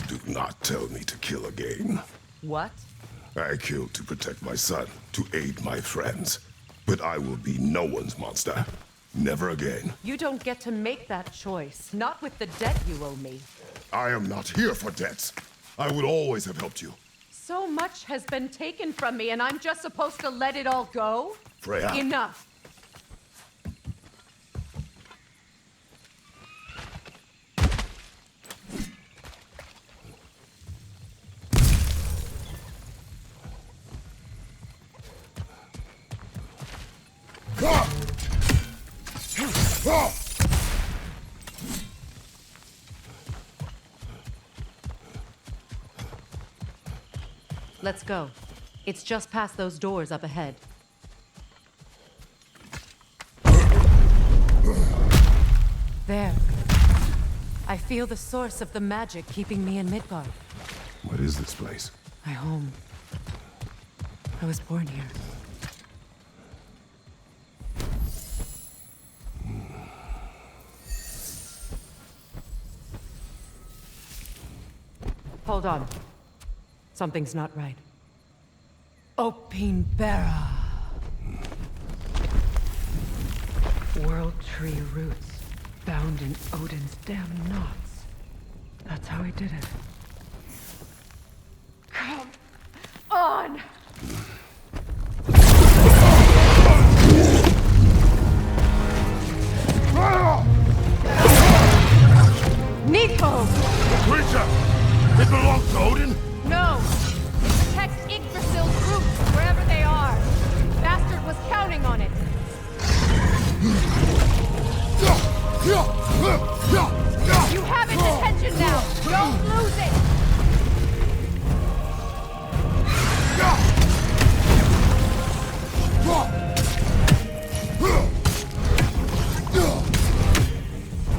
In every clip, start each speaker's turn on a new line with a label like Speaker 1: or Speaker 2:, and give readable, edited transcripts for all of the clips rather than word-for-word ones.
Speaker 1: Do not tell me to kill again.
Speaker 2: What?
Speaker 1: I killed to protect my son, to aid my friends. But I will be no one's monster. Never again.
Speaker 2: You don't get to make that choice. Not with the debt you owe me.
Speaker 1: I am not here for debts. I would always have helped you.
Speaker 2: So much has been taken from me, and I'm just supposed to let it all go?
Speaker 1: Freya.
Speaker 2: Enough. Let's go. It's just past those doors up ahead. There. I feel the source of the magic keeping me in Midgard.
Speaker 1: What is this place?
Speaker 2: My home. I was born here. Hold on. Something's not right. Opinbera. World tree roots bound in Odin's damn knots. That's how he did it. Come on! Nico!
Speaker 1: The creature! It belongs to Odin?
Speaker 2: No! Protect Yggdrasil's roots, wherever they are. Bastard was counting on it. You have its attention now! Don't lose it!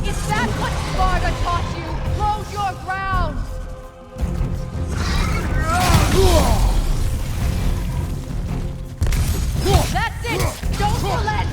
Speaker 2: Is that what Sparta taught you? Hold your ground! That's it! Don't relent!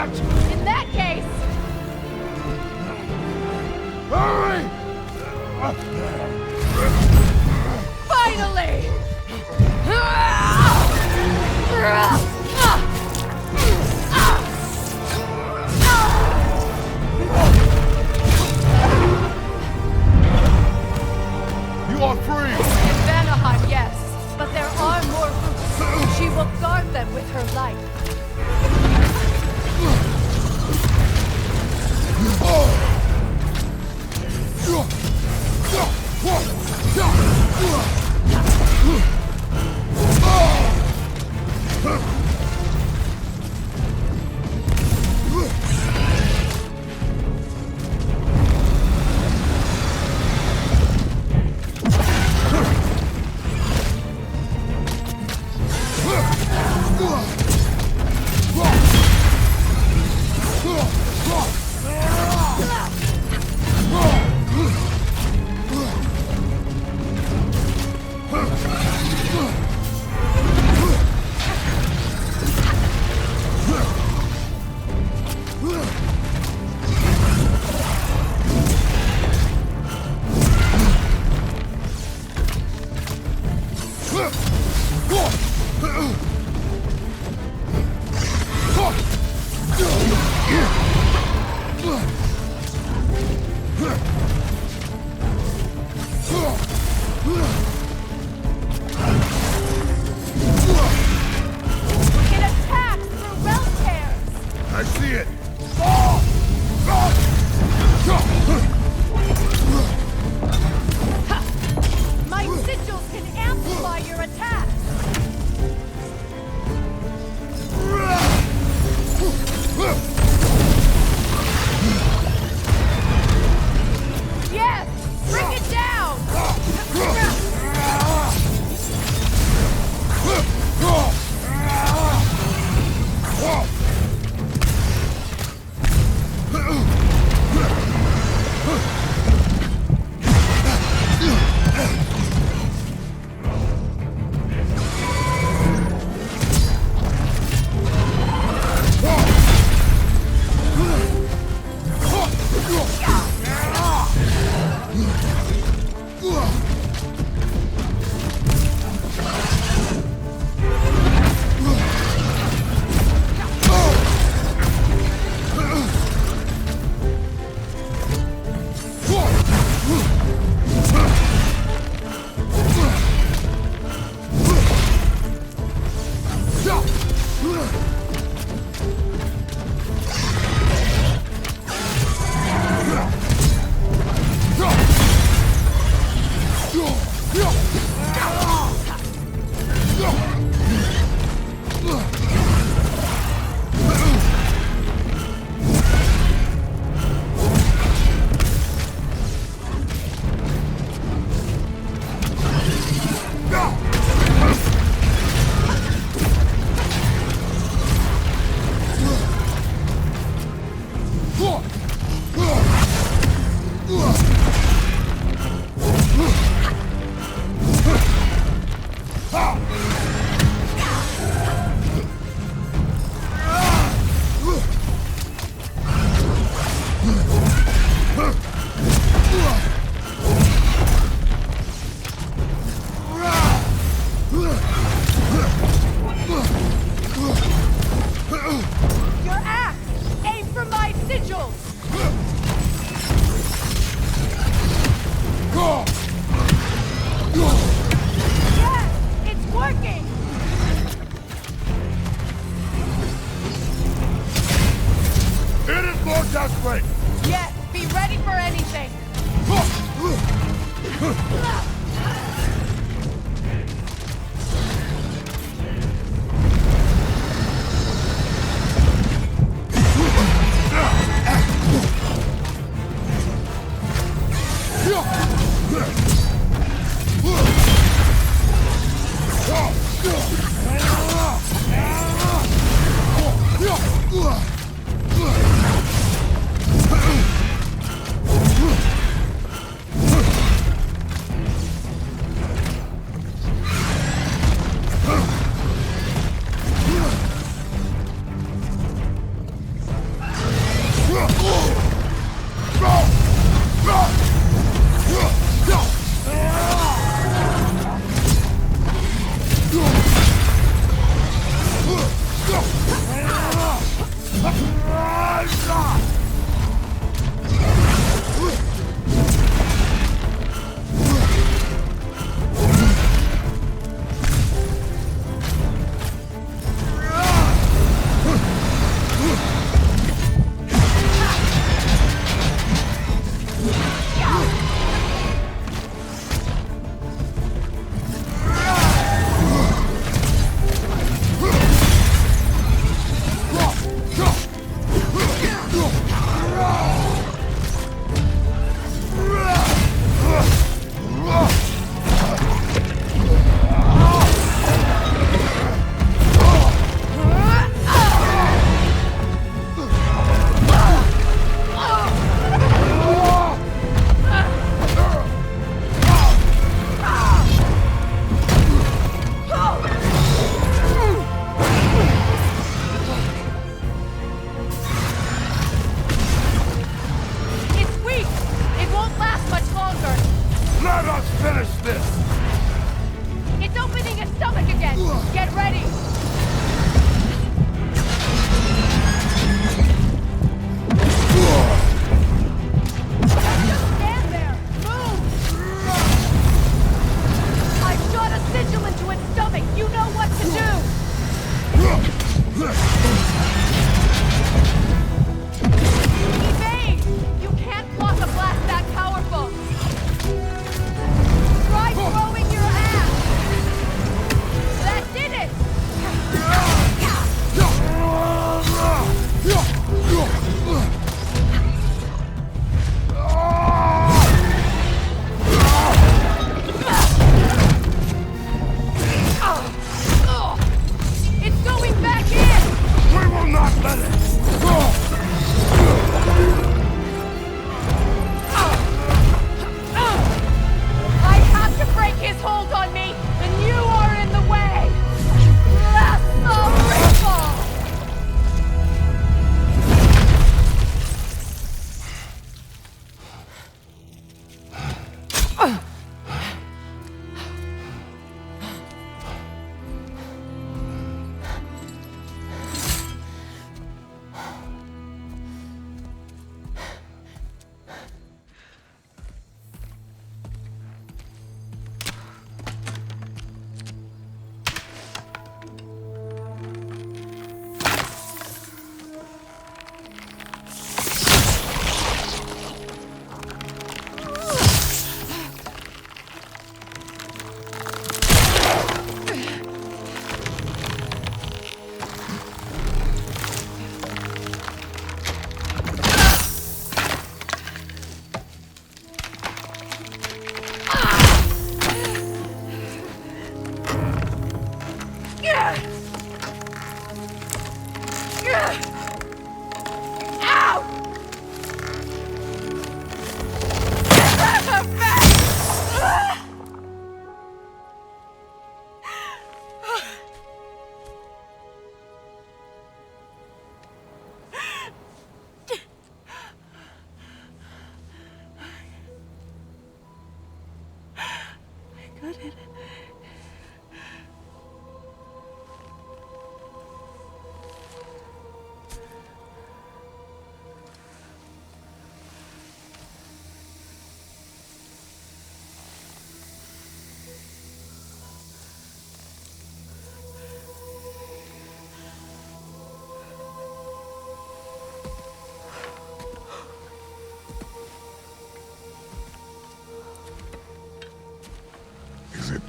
Speaker 3: not!
Speaker 4: In that case,
Speaker 3: Hurry!
Speaker 4: finally!
Speaker 3: You are free!
Speaker 4: In Vanaheim, yes, but there are more roots. She will guard them with her life.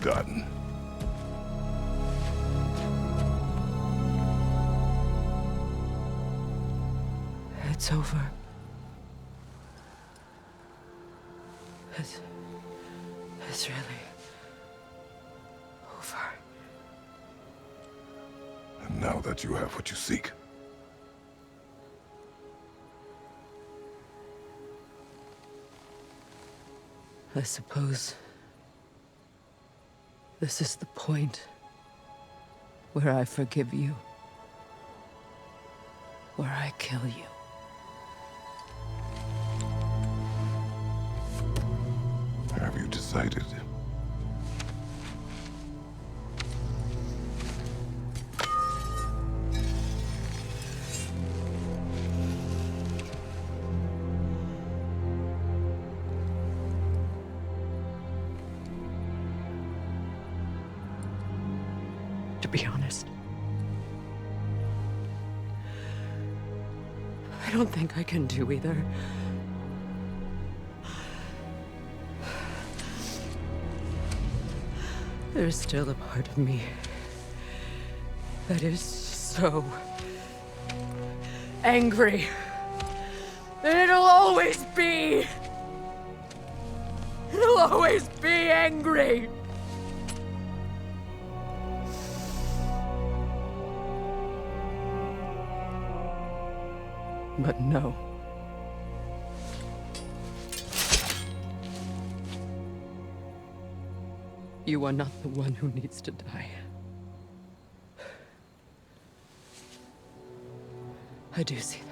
Speaker 1: Done.
Speaker 2: It's over. It's really over.
Speaker 1: And now that you have what you seek,
Speaker 2: I suppose this is the point where I forgive you, where I kill you.
Speaker 1: have you decided?
Speaker 2: To be honest, I don't think I can do either. There's still a part of me that is so angry that it'll always be. It'll always be angry. But no. You are not the one who needs to die. I do see that.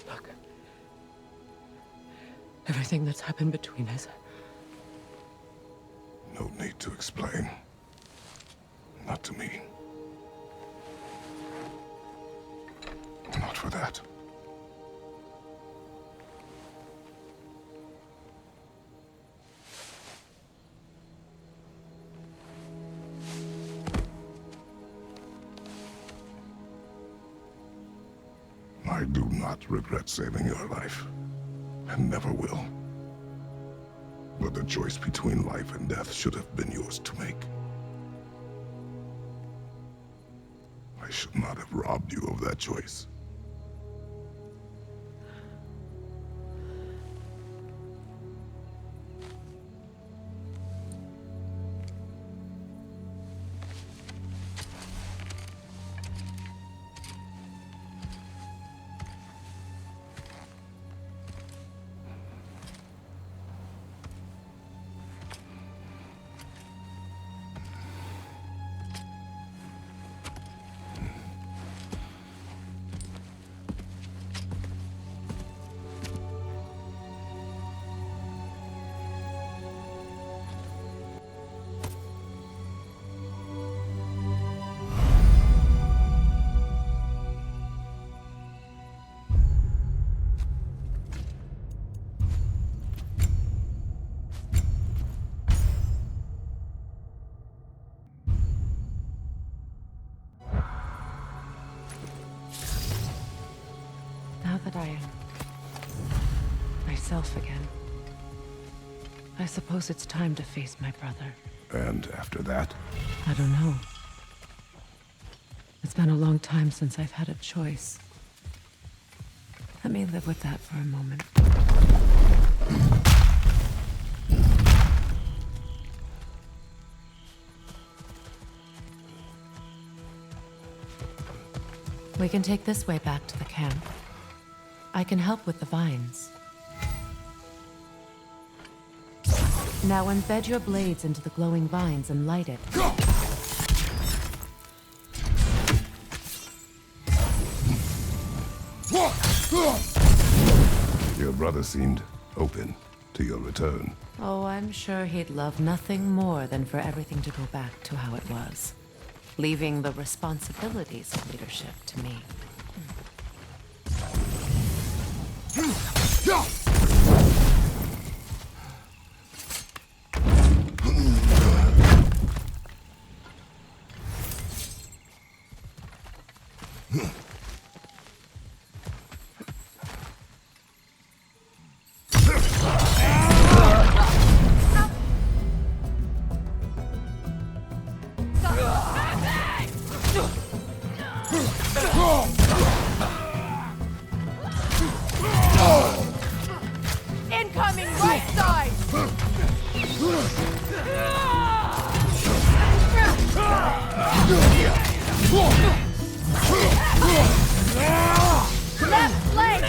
Speaker 2: Look. Everything that's happened between us.
Speaker 1: No need to explain. Not to me. Not for that. I do not regret saving your life, and never will. But the choice between life and death should have been yours to make. I should not have robbed you of that choice.
Speaker 2: Now that I am myself again, I suppose it's time to face my brother.
Speaker 1: And after that?
Speaker 2: I don't know. It's been a long time since I've had a choice. Let me live with that for a moment. We can take this way back to the camp. I can help with the vines. Now embed your blades into the glowing vines and light it.
Speaker 1: Your brother seemed open to your return.
Speaker 2: Oh, I'm sure he'd love nothing more than for everything to go back to how it was, leaving the responsibilities of leadership to me.
Speaker 4: Incoming right side! Left leg!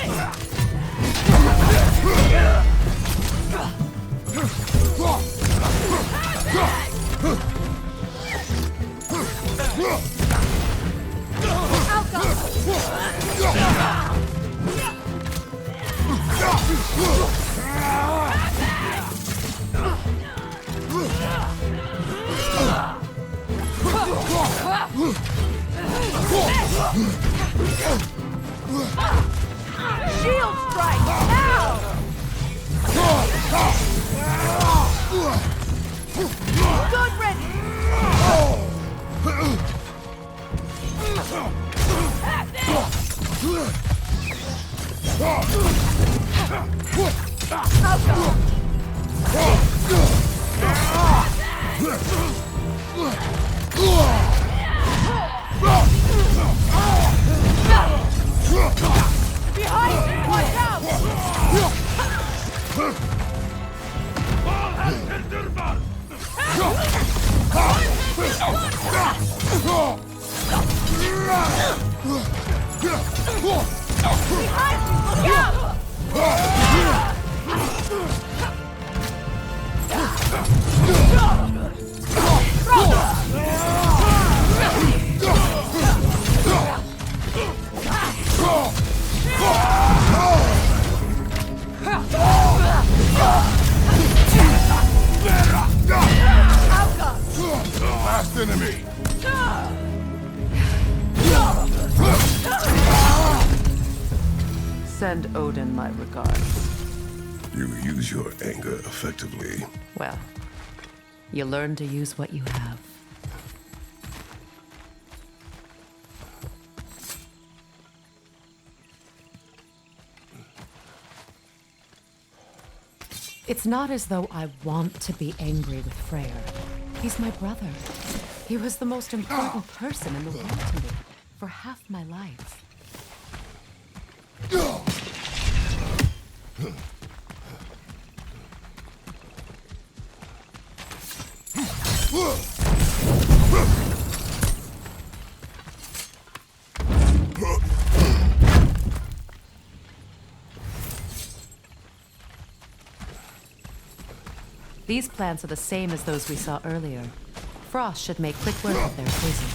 Speaker 4: Shield strike! Now! Good riddance! Behind me! Watch out! Behind me! Look out!
Speaker 3: Last enemy.
Speaker 2: Send Odin my regards.
Speaker 1: You use your anger effectively.
Speaker 2: Well, you learn to use what you have. It's not as though I want to be angry with Freyr. He's my brother. He was the most important person in the world to me for half my life. These plants are the same as those we saw earlier. Frost should make quick work of their poison.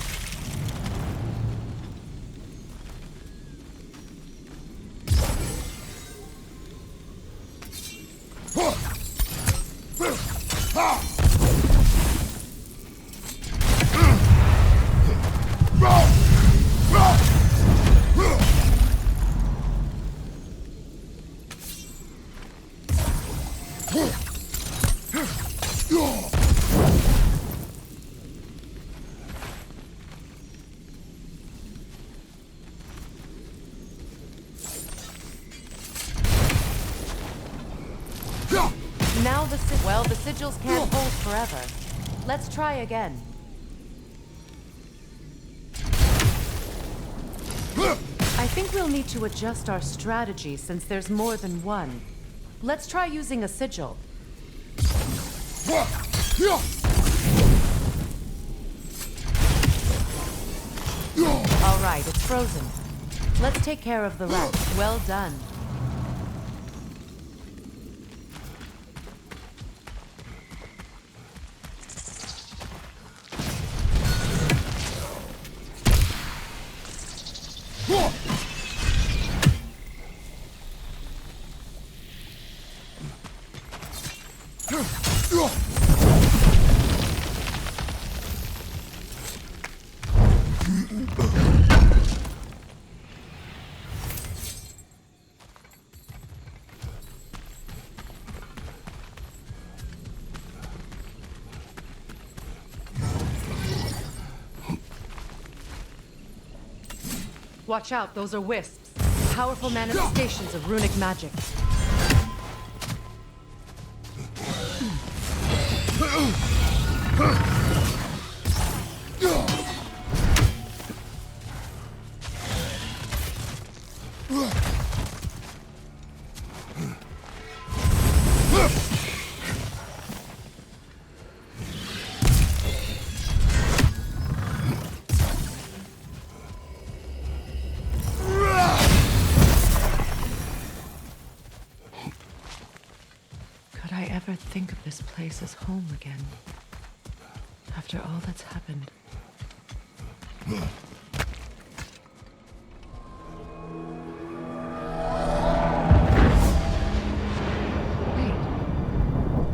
Speaker 2: Now the sigils can't hold forever. Let's try again. I think we'll need to adjust our strategy since there's more than one. Let's try using a sigil. All right, it's frozen. Let's take care of the rest. Well done. Watch out, those are wisps. Powerful manifestations of runic magic. Could I ever think of this place as home again? After all that's happened. Wait.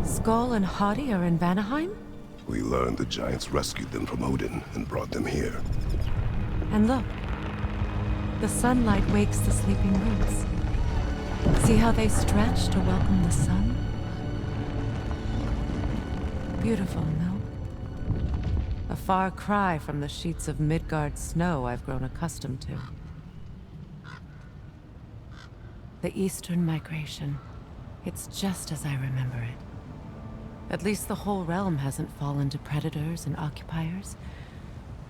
Speaker 2: Skull and Hati are in Vanaheim?
Speaker 1: We learned the giants rescued them from Odin and brought them here.
Speaker 2: And look. The sunlight wakes the sleeping roots. See how they stretch to welcome the sun? Beautiful, no? A far cry from the sheets of Midgard snow I've grown accustomed to. The Eastern migration. It's just as I remember it. At least the whole realm hasn't fallen to predators and occupiers.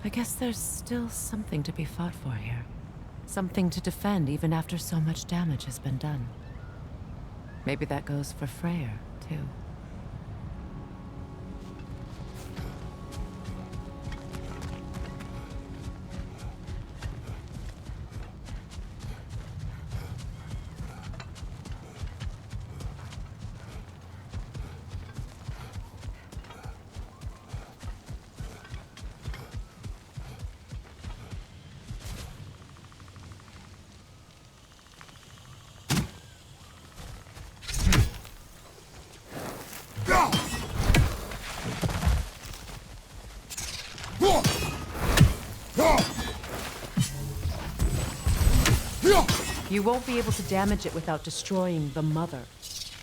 Speaker 2: I guess there's still something to be fought for here. Something to defend even after so much damage has been done. Maybe that goes for Freyr, too. You won't be able to damage it without destroying the mother.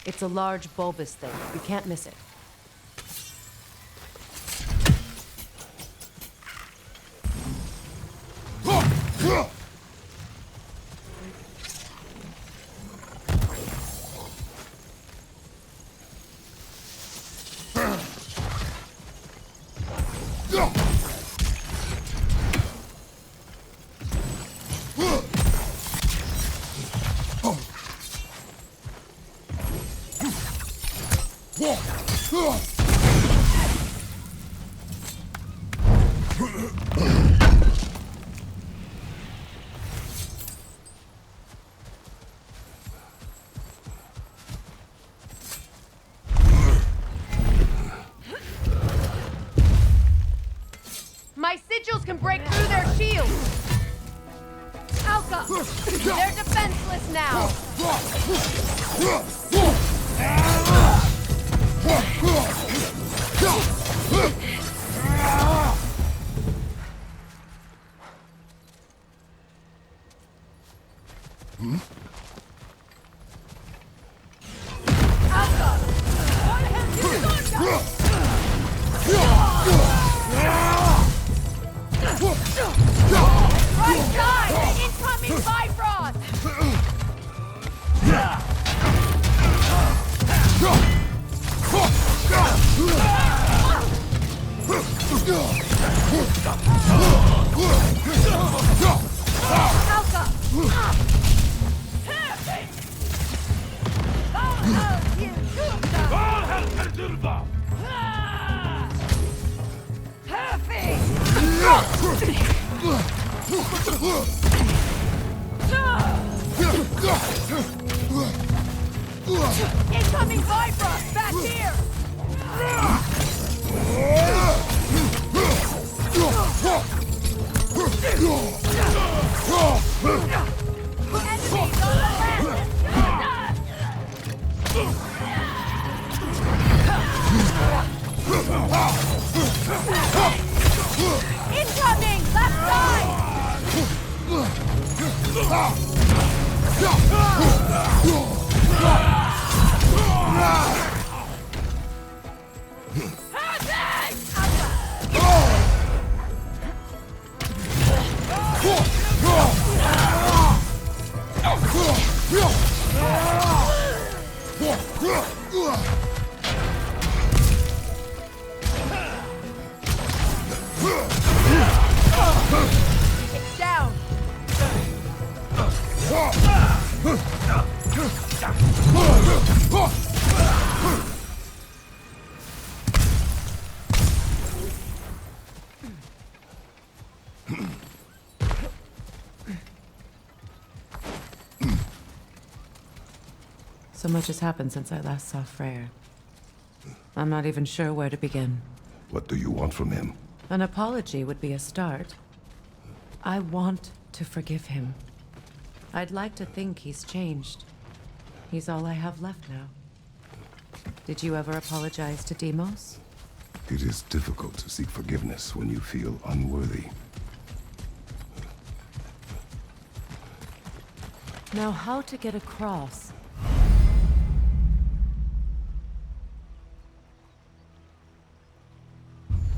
Speaker 2: It's a large bulbous thing. You can't miss it.
Speaker 4: My sigils can break through their shields! Alka! They're defenseless now! Alka! Right side! Incoming Bifrost! Alka! Incoming Bifrost! Back here! Enemies on the left! Incoming! Left side! It's down.
Speaker 2: So much has happened since I last saw Freyr. I'm not even sure where to begin.
Speaker 1: What do you want from him?
Speaker 2: An apology would be a start. I want to forgive him. I'd like to think he's changed. He's all I have left now. Did you ever apologize to Deimos?
Speaker 1: It is difficult to seek forgiveness when you feel unworthy.
Speaker 2: Now, how to get across?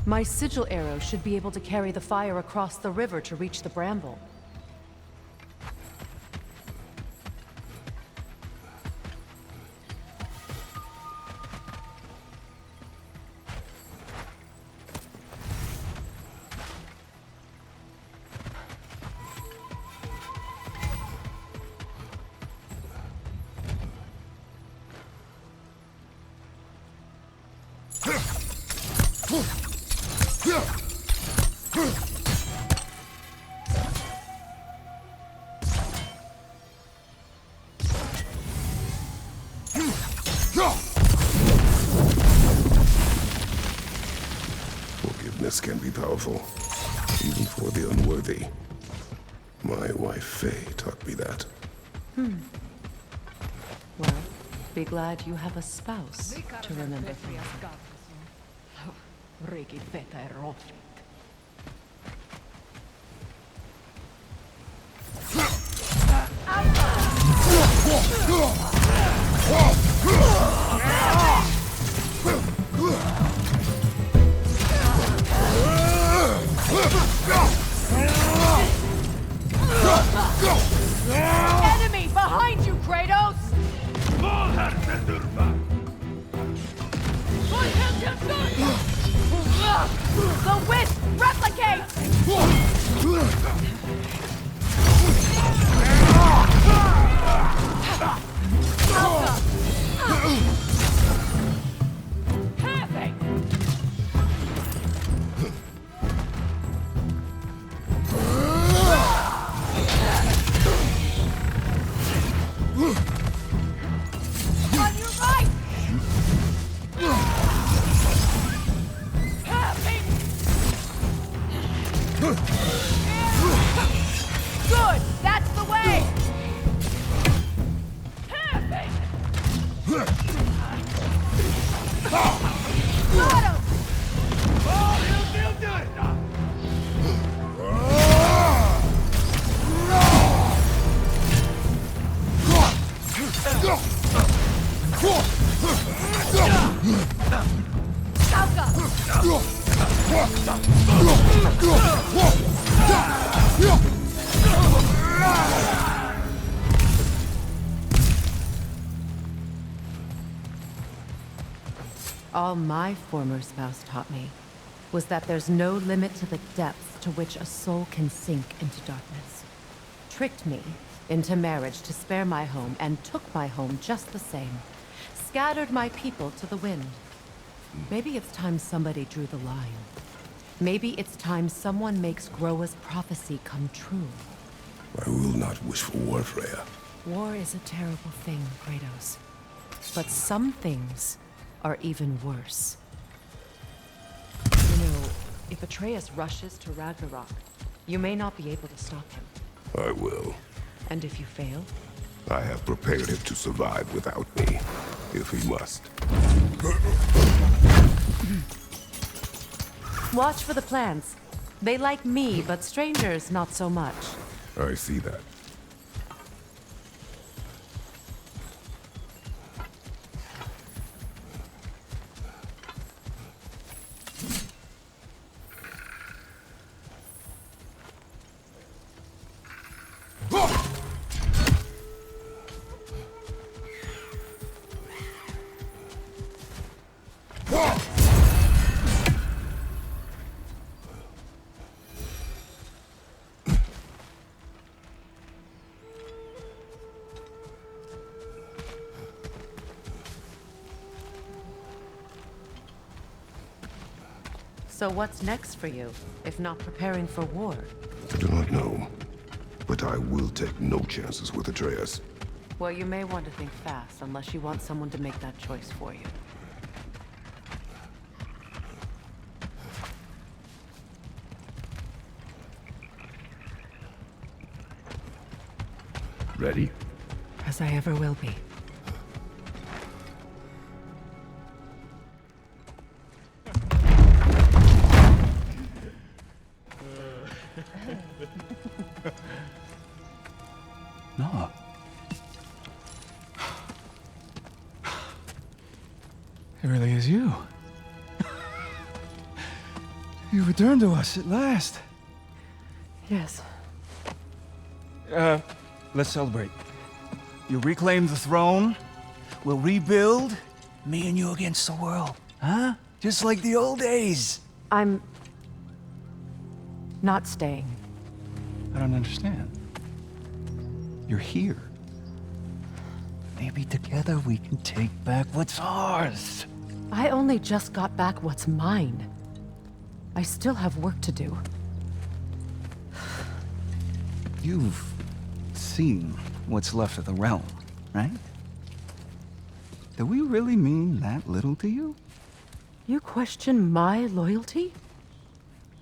Speaker 2: My sigil arrow should be able to carry the fire across the river to reach the bramble.
Speaker 1: Forgiveness can be powerful, even for the unworthy. My wife Faye taught me that.
Speaker 2: Well, be glad you have a spouse to remember things.
Speaker 4: Enemy behind you, Kratos! The wisp! Replicate! Perfect! On your right! Good! That's the way! Perfect! Got him!
Speaker 2: All my former spouse taught me was that there's no limit to the depths to which a soul can sink into darkness. Tricked me into marriage to spare my home and took my home just the same. Scattered my people to the wind. Maybe it's time somebody drew the line. Maybe it's time someone makes Groa's prophecy come true.
Speaker 1: I will not wish for war, Freya.
Speaker 2: War is a terrible thing, Kratos. But some things are even worse. You know, if Atreus rushes to Ragnarok, you may not be able to stop him.
Speaker 1: I will.
Speaker 2: And if you fail?
Speaker 1: I have prepared him to survive without me, if he must.
Speaker 2: Watch for the plants. They like me, but strangers not so much.
Speaker 1: I see that.
Speaker 2: So what's next for you, if not preparing for war?
Speaker 1: I do not know, but I will take no chances with Atreus.
Speaker 2: Well, you may want to think fast, unless you want someone to make that choice for you.
Speaker 3: Ready?
Speaker 2: As I ever will be.
Speaker 5: No. It really is you. You returned to us at last.
Speaker 2: Yes.
Speaker 5: Let's celebrate. You reclaim the throne. We'll rebuild. Me and you against the world. Huh? Just like the old days.
Speaker 2: I'm... not staying.
Speaker 5: I don't understand. You're here. Maybe together we can take back what's ours.
Speaker 2: I only just got back what's mine. I still have work to do.
Speaker 5: You've seen what's left of the realm, right? Do we really mean that little to you?
Speaker 2: You question my loyalty?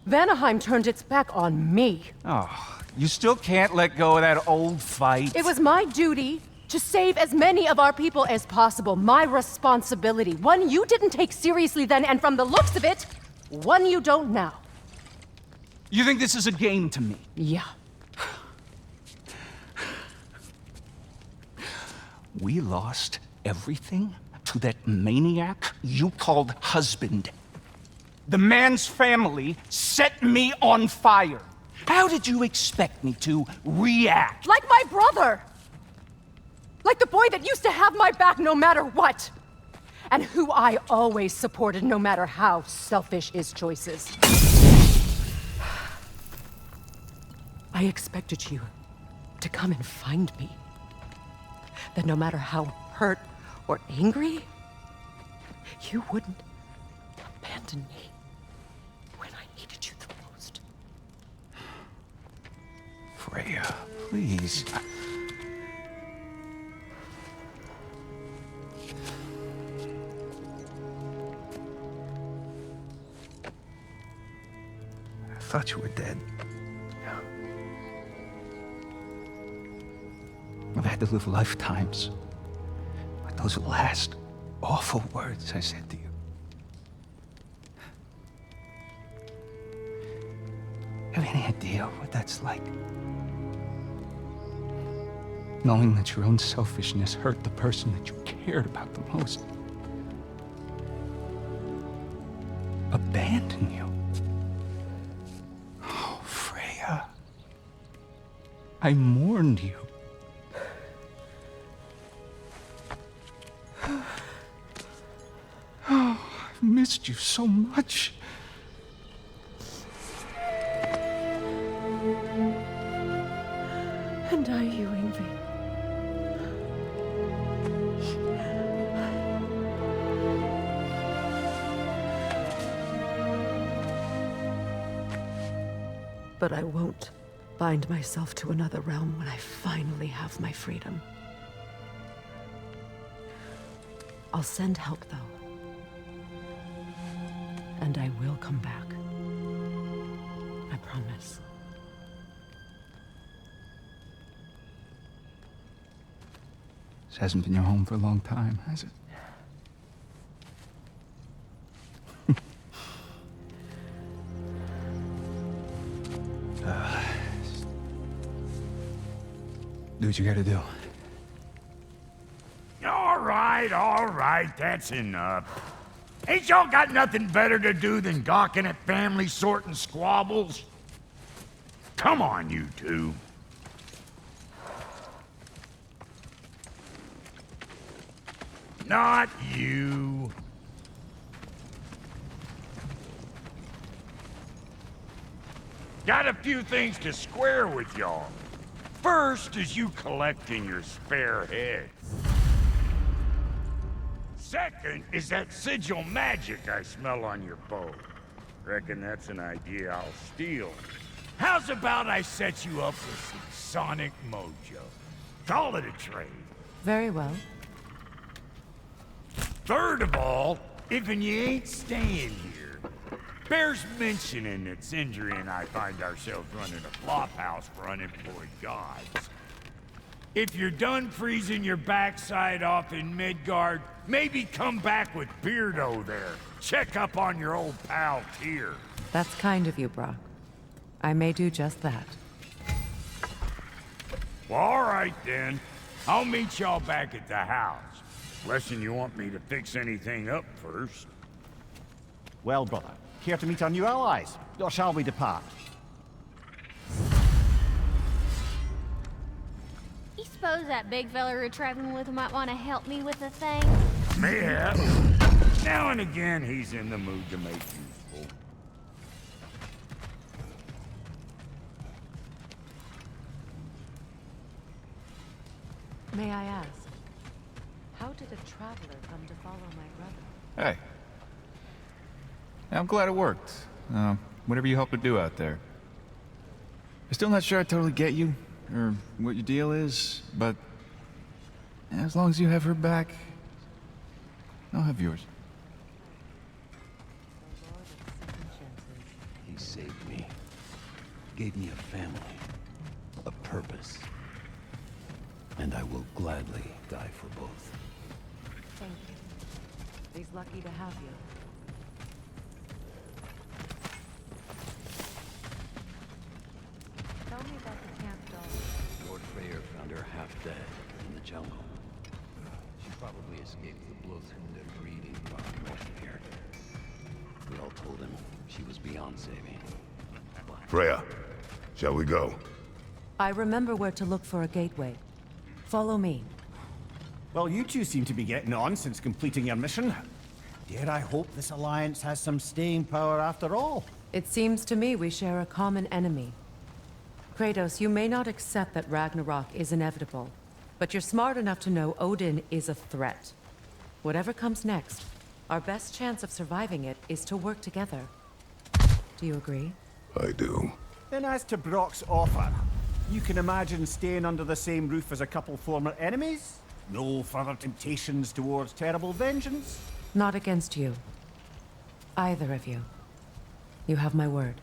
Speaker 2: Vanaheim turned its back on me.
Speaker 5: Oh, you still can't let go of that old fight?
Speaker 2: It was my duty to save as many of our people as possible. My responsibility. One you didn't take seriously then, and from the looks of it, one you don't now.
Speaker 5: You think this is a game to me?
Speaker 2: Yeah.
Speaker 5: We lost everything to that maniac you called husband. The man's family set me on fire. How did you expect me to react?
Speaker 2: Like my brother! Like the boy that used to have my back no matter what! And who I always supported no matter how selfish his choices. I expected you to come and find me. That no matter how hurt or angry, you wouldn't abandon me when I needed you the most.
Speaker 5: Freya, please. I thought you were dead. I've had to live lifetimes with those last awful words I said to you. Have any idea what that's like? Knowing that your own selfishness hurt the person that you cared about the most. Abandon you. Oh, Freya. I mourned you. Oh, I've missed you so much.
Speaker 2: And I you, Yngvi. But I won't bind myself to another realm when I finally have my freedom. I'll send help, though. And I will come back. I promise.
Speaker 5: This hasn't been your home for a long time, has it? Do what you gotta do.
Speaker 3: All right, that's enough. Ain't y'all got nothing better to do than gawking at family sorting squabbles? Come on, you two. Not you. Got a few things to square with y'all. First is you collecting your spare heads. Second is that sigil magic I smell on your bow. Reckon that's an idea I'll steal. How's about I set you up with some sonic mojo? Call it a trade.
Speaker 2: Very well.
Speaker 3: Third of all, if you ain't staying here, bears mentioning that Sindri and I find ourselves running a flophouse for unemployed gods. If you're done freezing your backside off in Midgard, maybe come back with Beardo there. Check up on your old pal Tyr.
Speaker 2: That's kind of you, Brock. I may do just that.
Speaker 3: Well, all right then. I'll meet y'all back at the house. Unless you want me to fix anything up first.
Speaker 6: Well, brother, care to meet our new allies? Or shall we depart?
Speaker 7: You suppose that big fella we're traveling with might want to help me with a thing?
Speaker 3: Mayhap. Now and again, he's in the mood to make useful.
Speaker 2: May I ask, how did a traveler come to follow my brother?
Speaker 8: Hey. Yeah, I'm glad it worked. Whatever you hope to do out there. I'm still not sure I totally get you, or what your deal is, but as long as you have her back, I'll have yours.
Speaker 9: He saved me. Gave me a family. A purpose. And I will gladly die for both.
Speaker 2: Thank you. He's lucky to have you. Tell me about the camp dog.
Speaker 9: Lord Freyr found her half dead in the jungle. She probably escaped the bloodthirst and breeding from north of here. We all told him she was beyond saving.
Speaker 1: Freya, shall we go?
Speaker 2: I remember where to look for a gateway. Follow me.
Speaker 6: Well, you two seem to be getting on since completing your mission. Dare I hope this alliance has some staying power after all?
Speaker 2: It seems to me we share a common enemy. Kratos, you may not accept that Ragnarok is inevitable, but you're smart enough to know Odin is a threat. Whatever comes next, our best chance of surviving it is to work together. Do you agree?
Speaker 1: I do.
Speaker 6: Then as to Brock's offer, you can imagine staying under the same roof as a couple former enemies? No further temptations towards terrible vengeance?
Speaker 2: Not against you. Either of you. You have my word.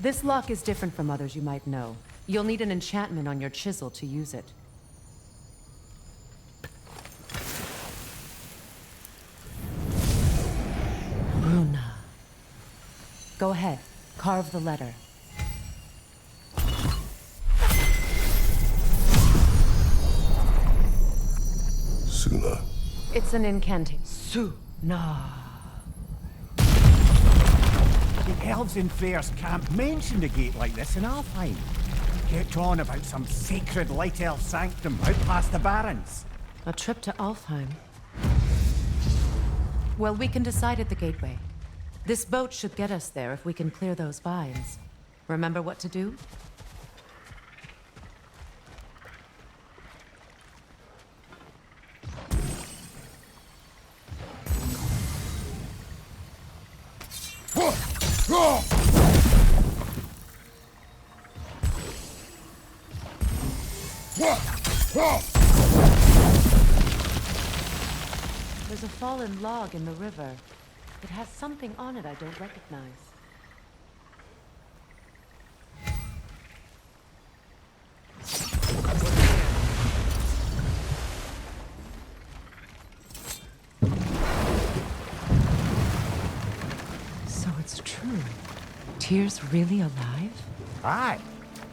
Speaker 2: This lock is different from others you might know. You'll need an enchantment on your chisel to use it. Runa. Go ahead. Carve the letter.
Speaker 1: Suna.
Speaker 2: It's an incantation. Suna.
Speaker 6: The elves in Freyr's camp mentioned a gate like this in Alfheim. Kept on about some sacred light elf sanctum out past the Barrens.
Speaker 2: A trip to Alfheim. Well, we can decide at the gateway. This boat should get us there if we can clear those vines. Remember what to do? There's a fallen log in the river. It has something on it I don't recognize. So it's true. Tyr's really alive?
Speaker 6: Aye.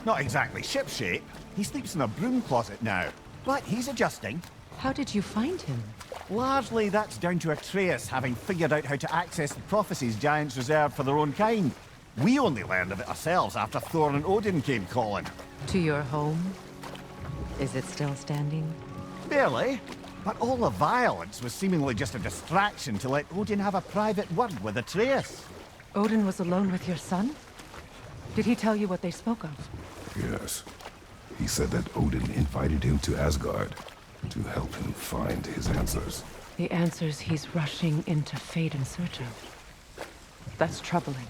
Speaker 6: Not exactly shipshape. He sleeps in a broom closet now. But he's adjusting.
Speaker 2: How did you find him?
Speaker 6: Largely, that's down to Atreus having figured out how to access the prophecies giants reserved for their own kind. We only learned of it ourselves after Thor and Odin came calling.
Speaker 2: To your home? Is it still standing?
Speaker 6: Barely. But all the violence was seemingly just a distraction to let Odin have a private word with Atreus.
Speaker 2: Odin was alone with your son? Did he tell you what they spoke of?
Speaker 1: Yes. He said that Odin invited him to Asgard to help him find his answers.
Speaker 2: The answers he's rushing into fate in search of. That's troubling.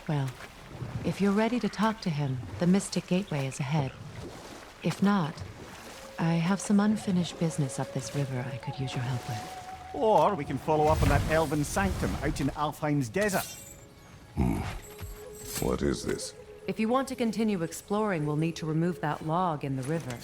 Speaker 2: Well, if you're ready to talk to him, the Mystic Gateway is ahead. If not, I have some unfinished business up this river I could use your help with.
Speaker 6: Or we can follow up on that elven sanctum out in Alfheim's desert.
Speaker 1: What is this?
Speaker 2: If you want to continue exploring, we'll need to remove that log in the river.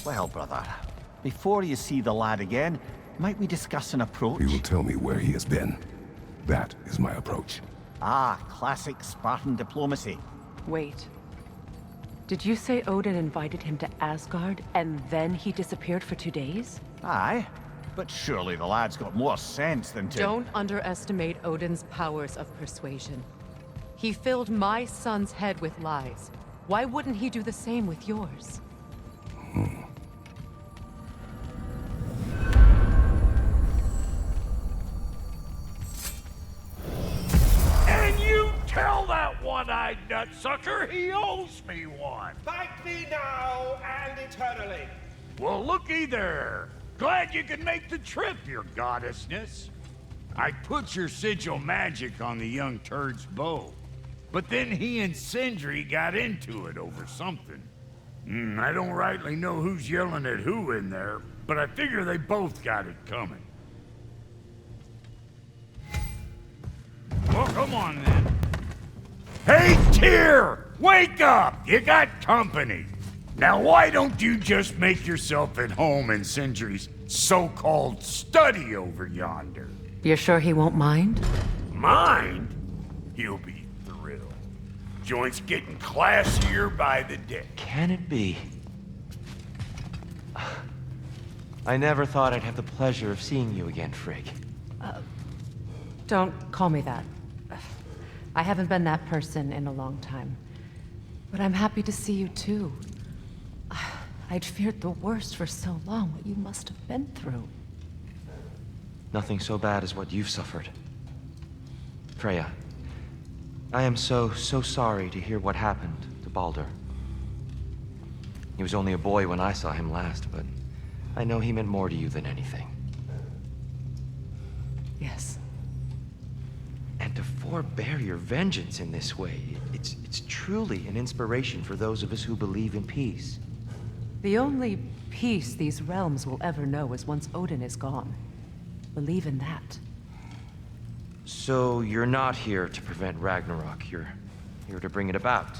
Speaker 6: Well, brother, before you see the lad again, might we discuss an approach?
Speaker 1: He will tell me where he has been. That is my approach.
Speaker 6: Ah, classic Spartan diplomacy.
Speaker 2: Wait. Did you say Odin invited him to Asgard, and then he disappeared for 2 days?
Speaker 6: Aye, but surely the lad's got more sense than to...
Speaker 2: Don't underestimate Odin's powers of persuasion. He filled my son's head with lies. Why wouldn't he do the same with yours?
Speaker 3: And you tell that one-eyed nutsucker he owes me one.
Speaker 10: Thank thee now and eternally.
Speaker 3: Well, looky there. Glad you could make the trip, your goddessness. I put your sigil magic on the young turd's bow, but then he and Sindri got into it over something. I don't rightly know who's yelling at who in there, but I figure they both got it coming. Well, come on then. Hey, Tyr! Wake up! You got company. Now why don't you just make yourself at home in Sindri's so-called study over yonder?
Speaker 2: You're sure he won't mind?
Speaker 3: Mind? He'll be thrilled. Joint's getting classier by the day.
Speaker 11: Can it be? I never thought I'd have the pleasure of seeing you again, Frigg.
Speaker 2: Don't call me that. I haven't been that person in a long time. But I'm happy to see you too. I'd feared the worst for so long, what you must have been through.
Speaker 11: Nothing so bad as what you've suffered. Freya, I am so sorry to hear what happened to Baldur. He was only a boy when I saw him last, but I know he meant more to you than anything.
Speaker 2: Yes.
Speaker 11: And to forbear your vengeance in this way, it's truly an inspiration for those of us who believe in peace.
Speaker 2: The only peace these realms will ever know is once Odin is gone. Believe in that.
Speaker 11: So you're not here to prevent Ragnarok, you're here to bring it about.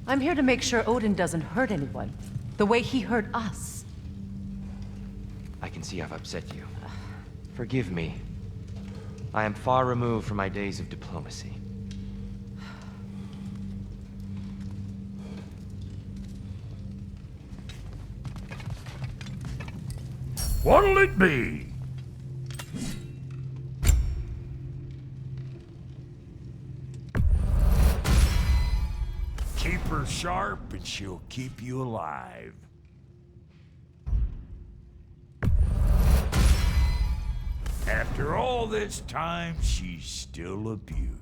Speaker 2: I'm here to make sure Odin doesn't hurt anyone, the way he hurt us.
Speaker 11: I can see I've upset you. Forgive me. I am far removed from my days of diplomacy.
Speaker 3: What'll it be? Keep her sharp and she'll keep you alive. After all this time, she's still a beaut.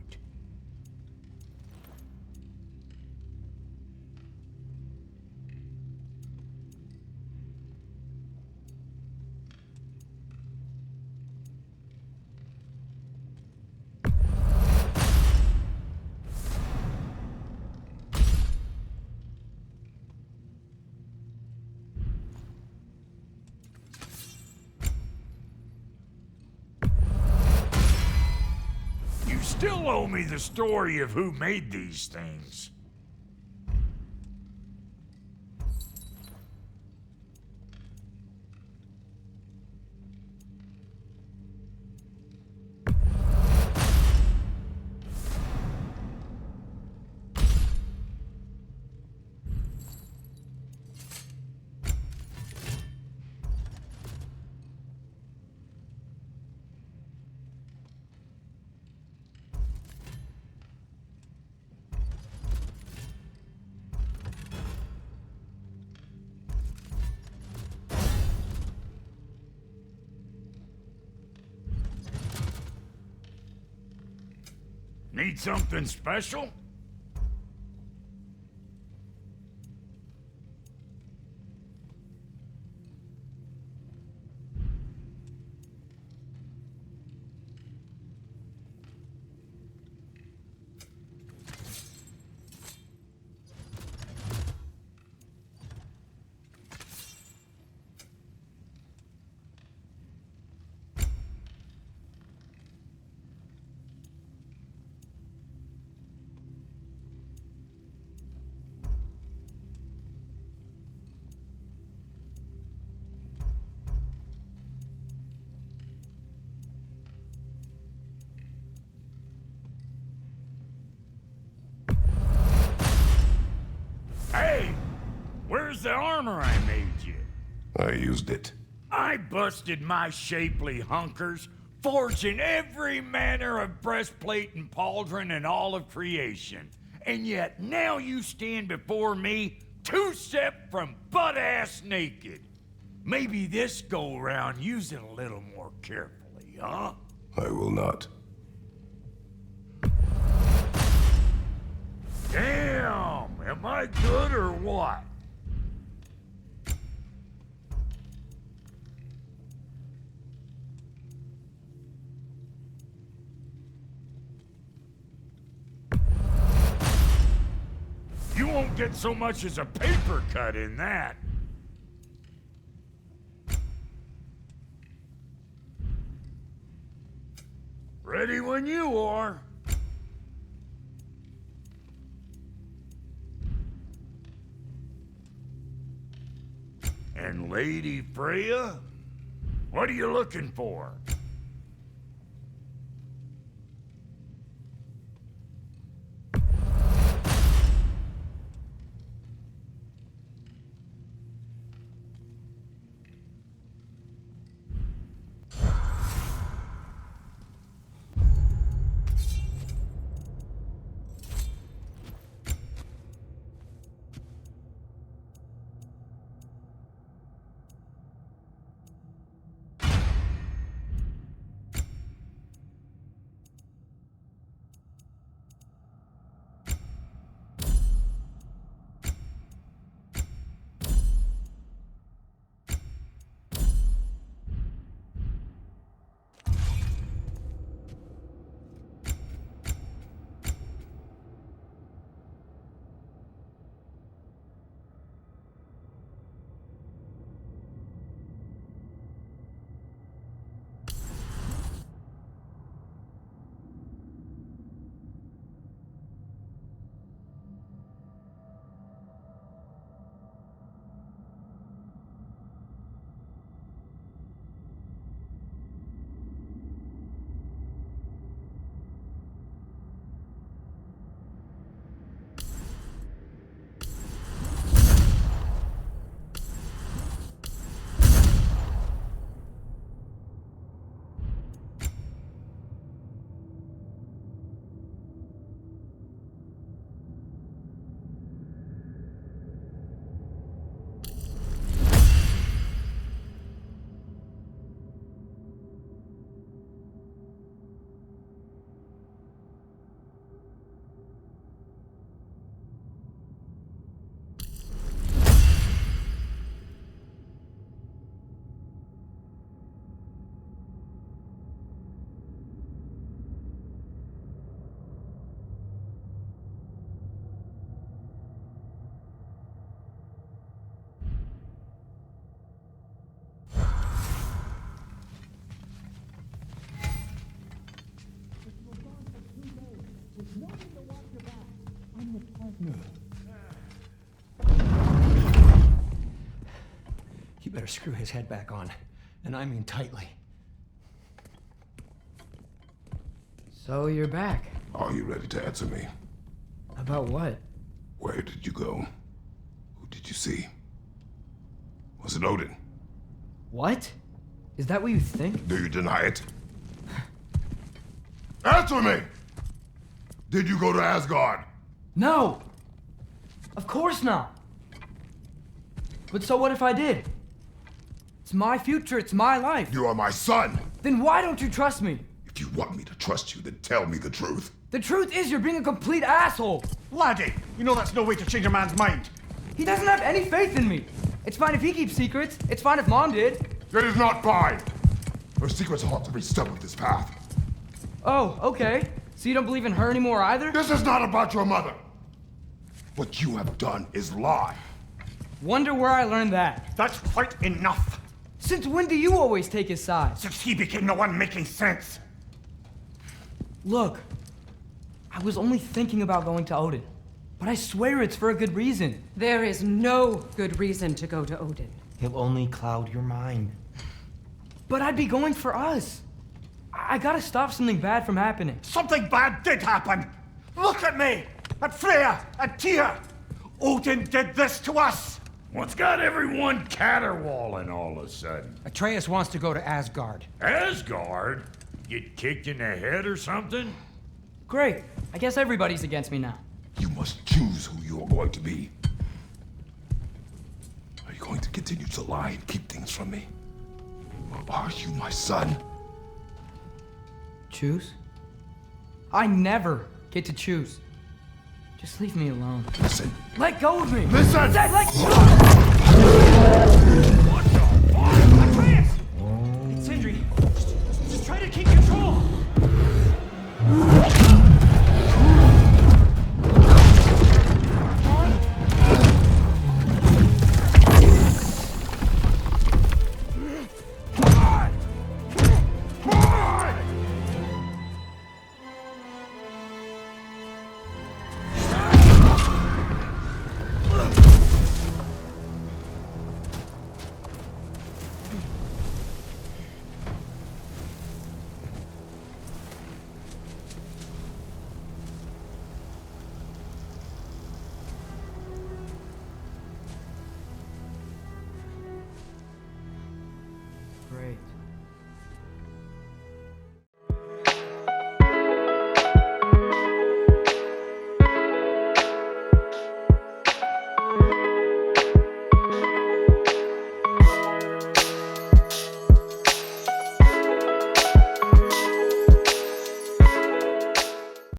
Speaker 3: Still owe me the story of who made these things. Need something special? Hey! Where's the armor I made you?
Speaker 1: I used it.
Speaker 3: I busted my shapely hunkers, forging every manner of breastplate and pauldron in all of creation. And yet now you stand before me, two-step from butt-ass naked. Maybe this go-round use it a little more carefully, huh?
Speaker 1: I will not.
Speaker 3: Damn! Am I good or what? You won't get so much as a paper cut in that. Ready when you are. And Lady Freya? What are you looking for?
Speaker 12: better screw his head back on. And I mean tightly.
Speaker 13: So you're back.
Speaker 1: Are you ready to answer me?
Speaker 13: About what?
Speaker 1: Where did you go? Who did you see? Was it Odin?
Speaker 13: What? Is that what you think?
Speaker 1: Do you deny it? Answer me! Did you go to Asgard?
Speaker 13: No! Of course not! But so what if I did? It's my future, it's my life.
Speaker 1: You are my son!
Speaker 13: Then why don't you trust me?
Speaker 1: If you want me to trust you, then tell me the truth.
Speaker 13: The truth is you're being a complete asshole!
Speaker 6: Laddie, you know that's no way to change a man's mind.
Speaker 13: He doesn't have any faith in me. It's fine if he keeps secrets. It's fine if Mom did.
Speaker 1: It is not fine! Her secrets haunt every step of this path.
Speaker 13: Oh, okay. So you don't believe in her anymore either?
Speaker 1: This is not about your mother! What you have done is lie.
Speaker 13: Wonder where I learned that.
Speaker 6: That's quite enough.
Speaker 13: Since when do you always take his side?
Speaker 6: Since he became the one making sense.
Speaker 13: Look, I was only thinking about going to Odin. But I swear it's for a good reason.
Speaker 2: There is no good reason to go to Odin.
Speaker 14: He'll only cloud your mind.
Speaker 13: But I'd be going for us. I gotta stop something bad from happening.
Speaker 6: Something bad did happen! Look at me! At Freya! At Tyr! Odin did this to us!
Speaker 3: What's got everyone caterwauling all of a sudden?
Speaker 12: Atreus wants to go to Asgard.
Speaker 3: Asgard? Get kicked in the head or something?
Speaker 13: Great. I guess everybody's against me now.
Speaker 1: You must choose who you are going to be. Are you going to continue to lie and keep things from me? Or are you my son?
Speaker 13: Choose? I never get to choose. Just leave me alone.
Speaker 1: Listen.
Speaker 13: Let go of me!
Speaker 1: Listen!
Speaker 13: Dad, let go!